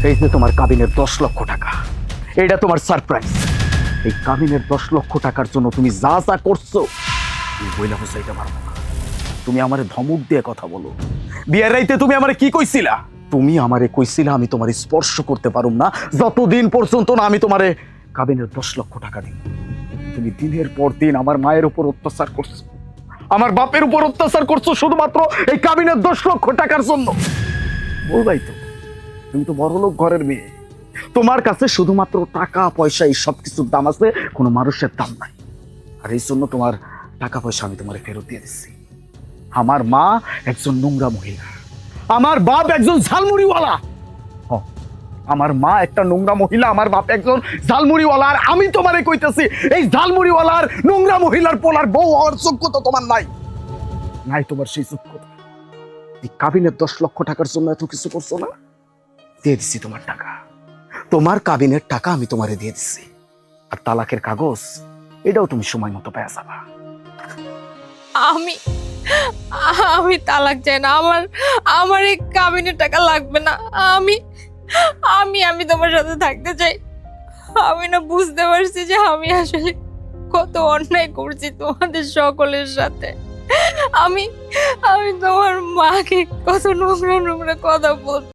এই যে তোমার কাবিনের 10 লক্ষ টাকা, এটা তোমার সারপ্রাইজ। এই কাবিনের 10 লক্ষ টাকার জন্য তুমি যা যা করছো তুমি বইলা বুঝাইতে পারবো না। তুমি আমারে ধমক দিয়ে কথা বলো। বিয়ের রাইতে তুমি আমারে কি কইছিলা? তুমি আমারে কইছিলা আমি তোমারে স্পর্শ করতে পারুম না যতদিন পর্যন্ত না আমি তোমারে কাবিনের 10 লক্ষ টাকা দিব। তুমি দিনের পর দিন আমার মায়ের উপর অত্যাচার করছো, আমার বাপের উপর অত্যাচার করছো শুধুমাত্র এই কাবিনের 10 লক্ষ টাকার জন্য। বলবাই তো, তুমি তো বড়লোক ঘরের মেয়ে, তোমার কাছে শুধুমাত্র টাকা পয়সা এই সব কিছুর দাম আছে, কোনো মানুষের দাম নাই। আর এই জন্য তোমার টাকা পয়সা আমি তোমার ফেরত দিয়ে দিচ্ছি। আমার মা একজন নোংরা মহিলা, আমার বাপ একজন ঝালমুড়িওয়ালা। আমার মা একটা নোংরা মহিলা, আমার বাপ একজন ঝালমুড়িওয়ালা। আর আমি তোমারে কইতেছি এই ঝালমুড়িওয়ালার নোংরা মহিলার পোলার বউ হওয়ার যোগ্যতা তোমার নাই। নাই তোমার সেই যোগ্যতা। এই কাবিনের 10 লক্ষ টাকার জন্য এত কিছু করছো না? দিয়ে দিচ্ছি তোমার টাকা, তোমার কাবিনের টাকা আমি তোমারে দিয়ে দিচ্ছি। আর তালাকের কাগজ এটাও তুমি সময় মতো পেয়ে যাবা। আমি আমি তালাক চাই না। আমার আমার এই কাবিনের টাকা লাগবে না। আমি আমি আমি তোমার সাথে থাকতে চাই। আমি না বুঝতে পারছি যে আমি আসলে কত অন্যায় করছি তোমাদের সকলের সাথে। আমি আমি তোমার মাকে কত নোংরা নোংরা কথা বলছি।